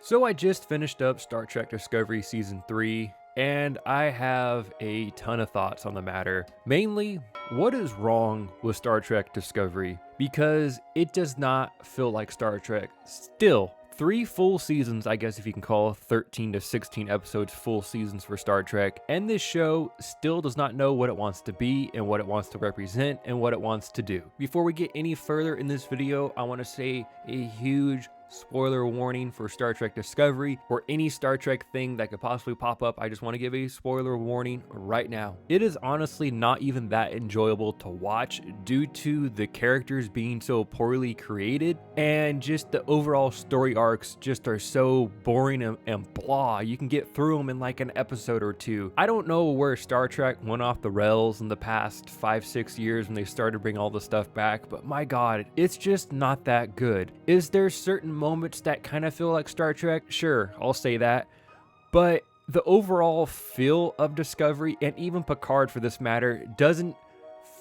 So I just finished up Star Trek Discovery Season 3, and I have a ton of thoughts on the matter. Mainly, what is wrong with Star Trek Discovery? Because it does not feel like Star Trek. Still, 3 full seasons, I guess if you can call 13 to 16 episodes full seasons for Star Trek, and this show still does not know what it wants to be and what it wants to represent and what it wants to do. Before we get any further in this video, I want to say a huge spoiler warning for Star Trek Discovery or any Star Trek thing that could possibly pop up. I just want to give a spoiler warning right now. It is honestly not even that enjoyable to watch due to the characters being so poorly created, and just the overall story arcs just are so boring and blah. You can get through them in like an episode or two. I don't know where Star Trek went off the rails in the past 5-6 years when they started bringing all this stuff back, but my god, it's just not that good. Is there certain moments that kind of feel like Star Trek? Sure, I'll say that. But the overall feel of Discovery, and even Picard for this matter, doesn't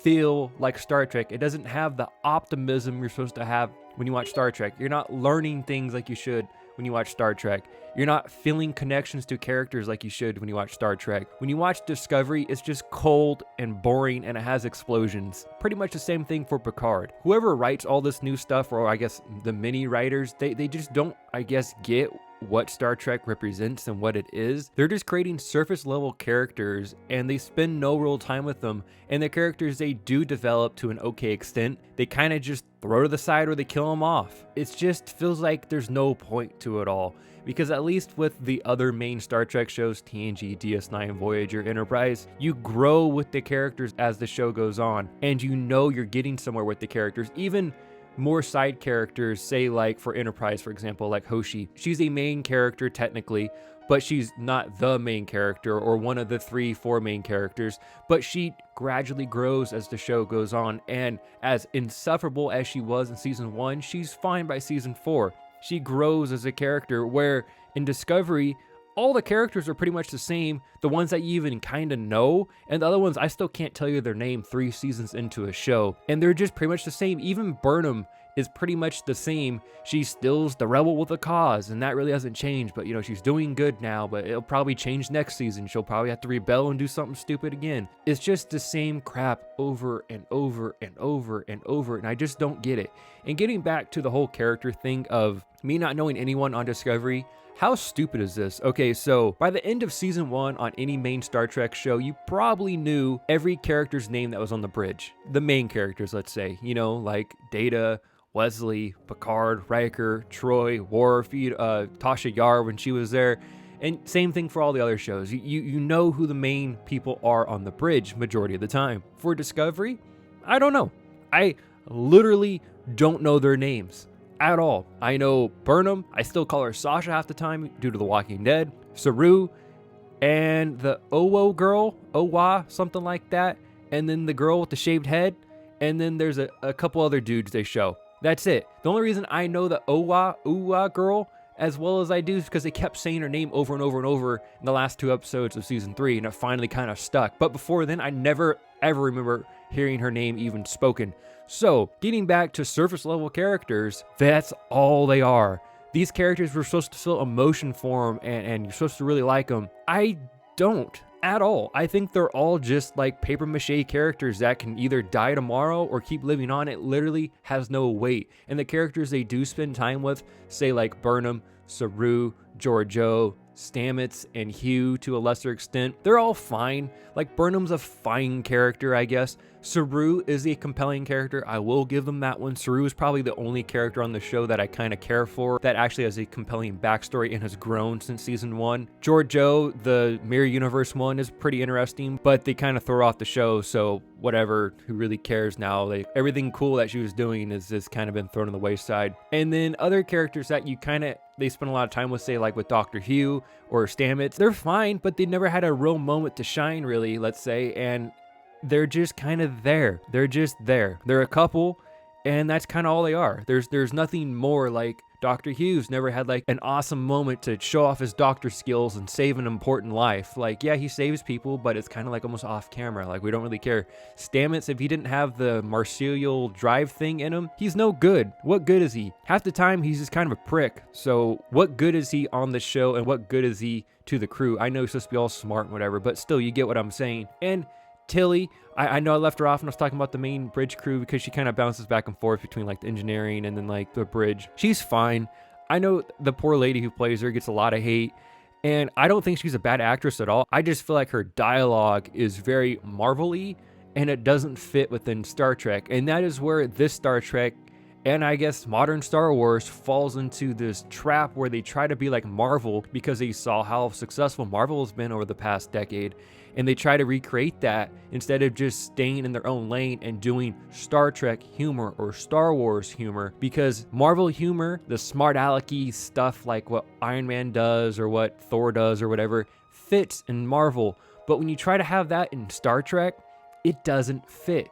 feel like Star Trek. It doesn't have the optimism you're supposed to have when you watch Star Trek. You're not learning things like you should when you watch Star Trek. You're not feeling connections to characters like you should when you watch Star Trek. When you watch Discovery, it's just cold and boring, and it has explosions. Pretty much the same thing for Picard. Whoever writes all this new stuff, or I guess the mini writers, they just don't, I guess, get what Star Trek represents and what it is. They're just creating surface level characters, and they spend no real time with them, and the characters they do develop to an okay extent, they kind of just throw to the side or they kill them off. It just feels like there's no point to it all, because at least with the other main Star Trek shows, TNG, DS9, Voyager, Enterprise, you grow with the characters as the show goes on, and you know you're getting somewhere with the characters. Even more side characters, say like for Enterprise, for example, like Hoshi. She's a main character technically, but she's not the main character or one of the 3-4 main characters, but she gradually grows as the show goes on, and as insufferable as she was in season 1, she's fine by season 4. She grows as a character, where in Discovery, all the characters are pretty much the same, the ones that you even kind of know, and the other ones I still can't tell you their name 3 seasons into a show, and they're just pretty much the same. Even Burnham is pretty much the same. She still's the rebel with a cause, and that really hasn't changed, but you know, she's doing good now, but it'll probably change next season. She'll probably have to rebel and do something stupid again. It's just the same crap over and over and over and over, and I just don't get it. And getting back to the whole character thing of me not knowing anyone on Discovery, how stupid is this? Okay, so by the end of season 1 on any main Star Trek show, you probably knew every character's name that was on the bridge. The main characters, let's say, you know, like Data, Wesley, Picard, Riker, Troy, Worf, Tasha Yar when she was there, and same thing for all the other shows. You know who the main people are on the bridge majority of the time. For Discovery, I don't know. I literally don't know their names at all. I know Burnham. I still call her Sasha half the time due to The Walking Dead. Saru, and the Owo girl, Owa, something like that. And then the girl with the shaved head. And then there's a couple other dudes they show. That's it. The only reason I know the Owa girl as well as I do is because they kept saying her name over and over and over in the last 2 episodes of season 3, and it finally kind of stuck. But before then, I never ever remember hearing her name even spoken. So, getting back to surface level characters, that's all they are. These characters were supposed to feel emotion for them, and you're supposed to really like them. I don't at all. I think they're all just like paper mache characters that can either die tomorrow or keep living on. It literally has no weight. And the characters they do spend time with, say like Burnham, Saru, Georgiou, Stamets, and Hugh to a lesser extent, they're all fine. Like Burnham's a fine character, I guess. Saru is a compelling character. I will give them that one. Saru is probably the only character on the show that I kind of care for, that actually has a compelling backstory and has grown since season 1. Georgiou, the Mirror Universe one, is pretty interesting, but they kind of throw off the show, so whatever, who really cares now? Like, everything cool that she was doing is just kind of been thrown on the wayside. And then other characters that you kind of, they spend a lot of time with, say like with Dr. Hugh or Stamets, they're fine, but they never had a real moment to shine, really, let's say, and they're just kind of there. They're just there. They're a couple, and that's kind of all they are. There's nothing more. Like Dr. Hughes never had like an awesome moment to show off his doctor skills and save an important life. Like, yeah, he saves people, but it's kind of like almost off camera. Like, we don't really care. Stamets, if he didn't have the marsupial drive thing in him, he's no good. What good is he? Half the time, he's just kind of a prick. So what good is he on the show, and what good is he to the crew? I know he's supposed to be all smart and whatever, but still, you get what I'm saying. And Tilly, I know I left her off when I was talking about the main bridge crew because she kind of bounces back and forth between like the engineering and then like the bridge. She's fine. I know the poor lady who plays her gets a lot of hate, and I don't think she's a bad actress at all. I just feel like her dialogue is very Marvel-y, and it doesn't fit within Star Trek. And that is where this Star Trek, and I guess modern Star Wars, falls into this trap where they try to be like Marvel because they saw how successful Marvel has been over the past decade. And they try to recreate that instead of just staying in their own lane and doing Star Trek humor or Star Wars humor. Because Marvel humor, the smart alecky stuff like what Iron Man does or what Thor does or whatever, fits in Marvel. But when you try to have that in Star Trek, it doesn't fit.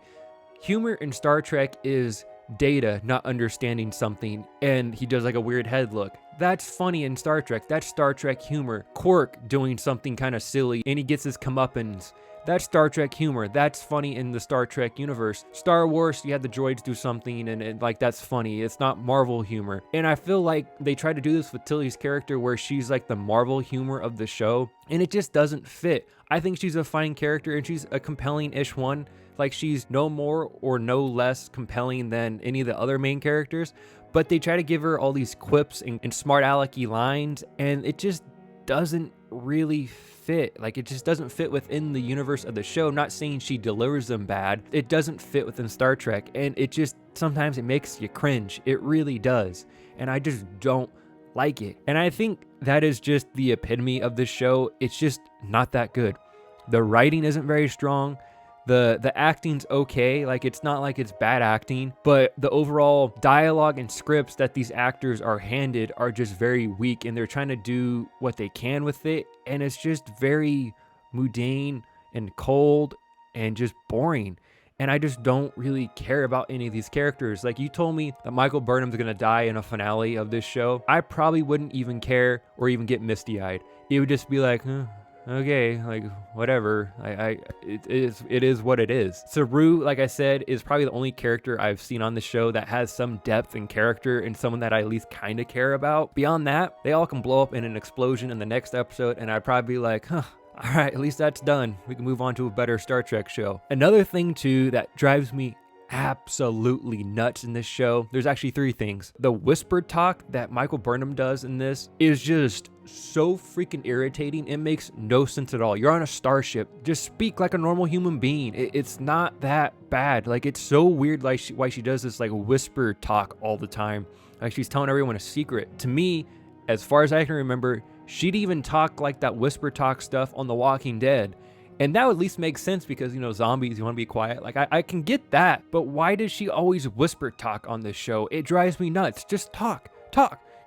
Humor in Star Trek is Data not understanding something and he does like a weird head look. That's funny in Star Trek. That's Star Trek humor. Quark doing something kind of silly and he gets his comeuppance. That's Star Trek humor. That's funny in the Star Trek universe. Star Wars, you had the droids do something and like that's funny. It's not Marvel humor. And I feel like they tried to do this with Tilly's character where she's like the Marvel humor of the show and it just doesn't fit. I think she's a fine character and she's a compelling-ish one. Like, she's no more or no less compelling than any of the other main characters, but they try to give her all these quips and smart alecky lines, and it just doesn't really fit. Like, it just doesn't fit within the universe of the show. Not saying she delivers them bad. It doesn't fit within Star Trek, and it just, sometimes it makes you cringe. It really does, and I just don't like it. And I think that is just the epitome of the show. It's just not that good. The writing isn't very strong. The acting's okay, like it's not like it's bad acting, but the overall dialogue and scripts that these actors are handed are just very weak, and they're trying to do what they can with it, and it's just very mundane and cold and just boring. And I just don't really care about any of these characters. Like, you told me that Michael Burnham's gonna die in a finale of this show, I probably wouldn't even care or even get misty-eyed. It would just be like, okay, like whatever. It is what it is. Saru, like I said, is probably the only character I've seen on the show that has some depth and character and someone that I at least kind of care about. Beyond that, they all can blow up in an explosion in the next episode, and I'd probably be like, all right, at least that's done. We can move on to a better Star Trek show. Another thing too that drives me absolutely nuts in this show, there's actually three things. The whispered talk that Michael Burnham does in this is just so freaking irritating. It makes no sense at all. You're on a starship. Just speak like a normal human being. It's not that bad. Like, it's so weird like why she does this like whisper talk all the time. Like, she's telling everyone a secret. To me, as far as I can remember, she'd even talk like that whisper talk stuff on The Walking Dead. And that would at least make sense because, you know, zombies, you want to be quiet. Like, I can get that. But why does she always whisper talk on this show? It drives me nuts. Just talk.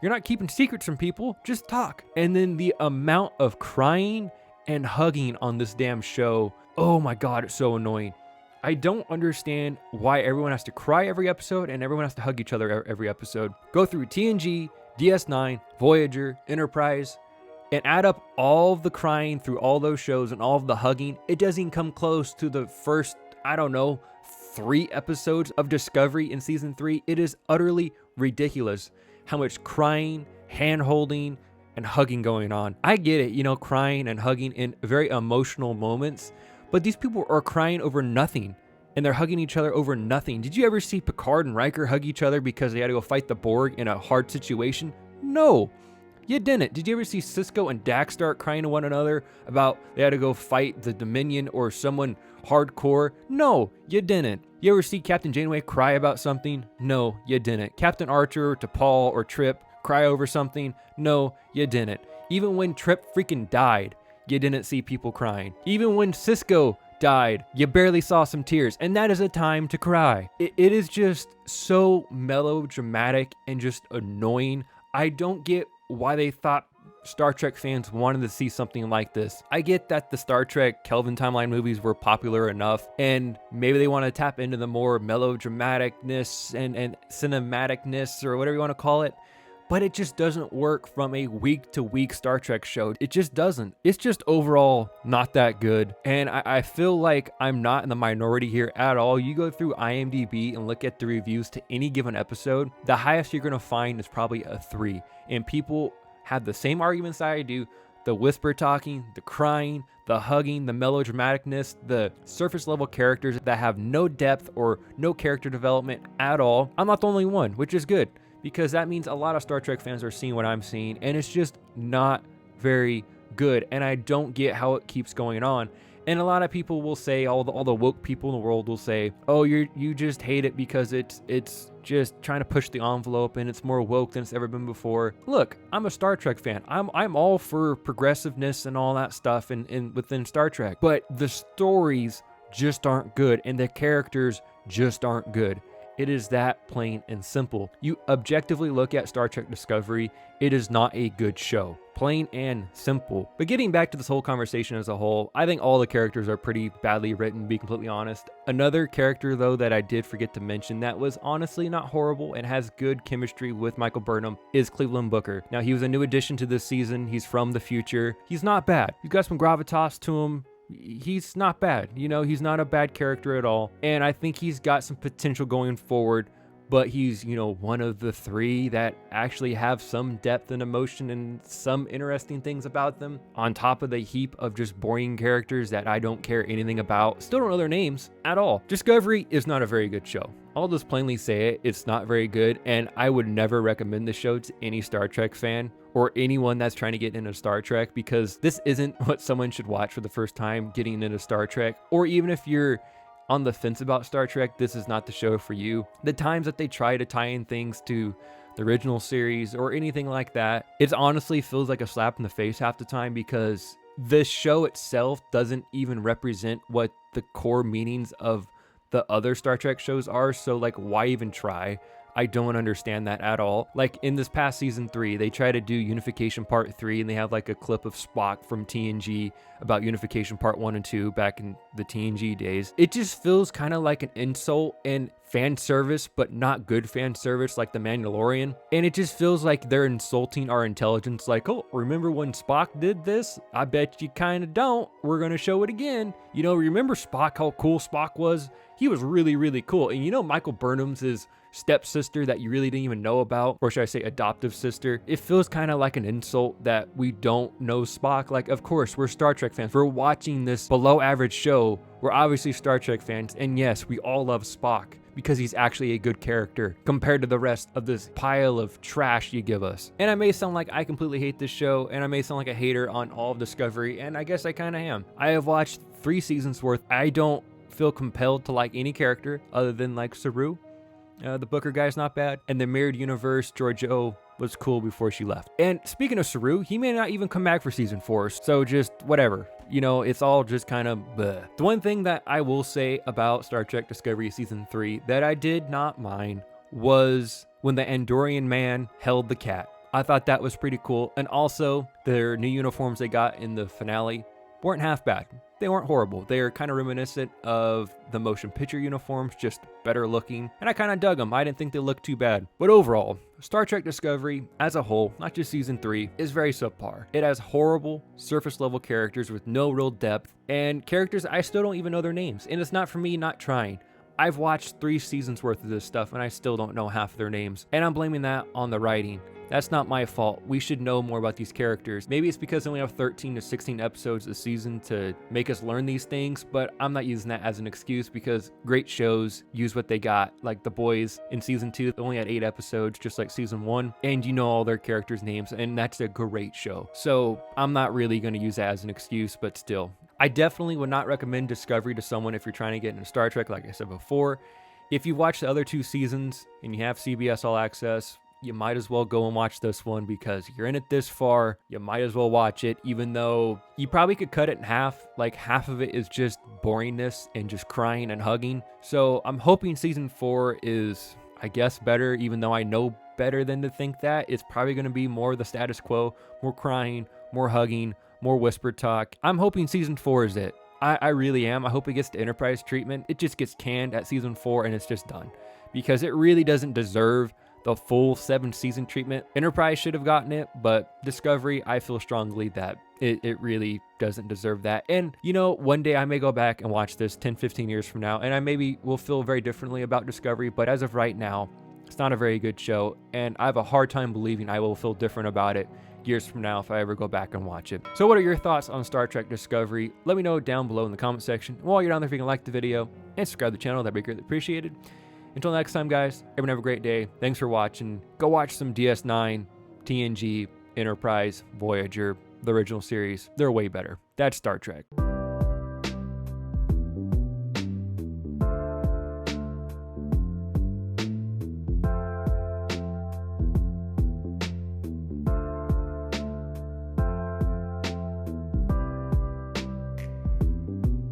You're not keeping secrets from people. Just talk. And then the amount of crying and hugging on this damn show. Oh my God, it's so annoying. I don't understand why everyone has to cry every episode and everyone has to hug each other every episode. Go through TNG, DS9, Voyager, Enterprise, and add up all of the crying through all those shows and all of the hugging. It doesn't come close to the first, 3 episodes of Discovery in season 3. It is utterly ridiculous how much crying, hand-holding, and hugging going on. I get it, crying and hugging in very emotional moments, but these people are crying over nothing, and they're hugging each other over nothing. Did you ever see Picard and Riker hug each other because they had to go fight the Borg in a hard situation? No. You didn't. Did you ever see Cisco and Dax start crying to one another about they had to go fight the Dominion or someone hardcore? No, you didn't. You ever see Captain Janeway cry about something? No, you didn't. Captain Archer to Paul or Trip cry over something? No, you didn't. Even when Trip freaking died, you didn't see people crying. Even when Cisco died, you barely saw some tears, and that is a time to cry. It is just so melodramatic and just annoying. I don't get why they thought Star Trek fans wanted to see something like this. I get that the Star Trek Kelvin timeline movies were popular enough, and maybe they want to tap into the more melodramaticness and cinematicness, or whatever you want to call it, but it just doesn't work from a week-to-week Star Trek show. It just doesn't. It's just overall not that good, and I feel like I'm not in the minority here at all. You go through IMDb and look at the reviews to any given episode, the highest you're going to find is probably a 3, and people have the same arguments that I do: the whisper talking, the crying, the hugging, the melodramaticness, the surface level characters that have no depth or no character development at all. I'm not the only one, which is good, because that means a lot of Star Trek fans are seeing what I'm seeing, and it's just not very good, and I don't get how it keeps going on. And a lot of people will say, all the woke people in the world will say, oh, you just hate it because it's just trying to push the envelope and it's more woke than it's ever been before. Look, I'm a Star Trek fan. I'm all for progressiveness and all that stuff in within Star Trek, but the stories just aren't good and the characters just aren't good. It is that plain and simple. You objectively look at Star Trek Discovery, it is not a good show. Plain and simple. But getting back to this whole conversation as a whole, I think all the characters are pretty badly written, to be completely honest. Another character, though, that I did forget to mention that was honestly not horrible and has good chemistry with Michael Burnham is Cleveland Booker. Now, he was a new addition to this season. He's from the future. He's not bad. He's got some gravitas to him. He's not bad. He's not a bad character at all. And I think he's got some potential going forward, but he's, one of the 3 that actually have some depth and emotion and some interesting things about them, on top of the heap of just boring characters that I don't care anything about. Still don't know their names at all. Discovery is not a very good show. I'll just plainly say it. It's not very good, and I would never recommend the show to any Star Trek fan or anyone that's trying to get into Star Trek, because this isn't what someone should watch for the first time getting into Star Trek. Or even if you're on the fence about Star Trek, this is not the show for you. The times that they try to tie in things to the original series or anything like that, it honestly feels like a slap in the face half the time, because the show itself doesn't even represent what the core meanings of the other Star Trek shows are. So like, why even try? I don't understand that at all. Like in this past season 3, they try to do Unification Part 3, and they have like a clip of Spock from TNG about Unification Part 1 and 2 back in the TNG days. It just feels kind of like an insult and fan service, but not good fan service like The Mandalorian. And it just feels like they're insulting our intelligence. Like, oh, remember when Spock did this? I bet you kind of don't. We're going to show it again. Remember Spock, how cool Spock was? He was really, really cool. And Michael Burnham's his stepsister that you really didn't even know about, or should I say adoptive sister. It feels kind of like an insult that we don't know Spock. Like, of course, we're Star Trek fans. We're watching this below average show. We're obviously Star Trek fans. And yes, we all love Spock because he's actually a good character compared to the rest of this pile of trash you give us. And I may sound like I completely hate this show, and I may sound like a hater on all of Discovery, and I guess I kind of am. I have watched 3 seasons worth. I don't feel compelled to like any character other than like Saru. The Booker guy's not bad. And the Mirrored Universe, Giorgio was cool before she left. And speaking of Saru, he may not even come back for season 4. So just whatever. It's all just kind of bleh. The one thing that I will say about Star Trek Discovery season 3 that I did not mind was when the Andorian man held the cat. I thought that was pretty cool. And also their new uniforms they got in the finale weren't half bad. They weren't horrible. They're kind of reminiscent of the motion picture uniforms, just better looking. And I kind of dug them. I didn't think they looked too bad. But overall, Star Trek Discovery as a whole, not just season 3, is very subpar. It has horrible surface level characters with no real depth, and characters I still don't even know their names. And it's not for me not trying. I've watched 3 seasons worth of this stuff and I still don't know half of their names. And I'm blaming that on the writing. That's not my fault. We should know more about these characters. Maybe it's because we only have 13 to 16 episodes a season to make us learn these things, but I'm not using that as an excuse because great shows use what they got. Like The Boys in season 2, they only had 8 episodes, just like season 1, and you know all their characters' names, and that's a great show. So I'm not really going to use that as an excuse, but still. I definitely would not recommend Discovery to someone if you're trying to get into Star Trek, like I said before. If you've watched the other 2 seasons and you have CBS All Access, you might as well go and watch this one because you're in it this far. You might as well watch it, even though you probably could cut it in half. Like half of it is just boringness and just crying and hugging. So I'm hoping season 4 is, I guess, better, even though I know better than to think that. It's probably going to be more the status quo, more crying, more hugging, more whispered talk. I'm hoping season 4 is it. I really am. I hope it gets the Enterprise treatment. It just gets canned at season 4 and it's just done, because it really doesn't deserve the full 7-season treatment. Enterprise should have gotten it, but Discovery, I feel strongly that it really doesn't deserve that. And, you know, one day I may go back and watch this 10, 15 years from now, and I maybe will feel very differently about Discovery, but as of right now, it's not a very good show, and I have a hard time believing I will feel different about it years from now if I ever go back and watch it. So what are your thoughts on Star Trek Discovery? Let me know down below in the comment section. While you're down there, if you can like the video and subscribe to the channel, that'd be greatly appreciated. Until next time, guys, everyone have a great day. Thanks for watching. Go watch some DS9, TNG, Enterprise, Voyager, the original series. They're way better. That's Star Trek.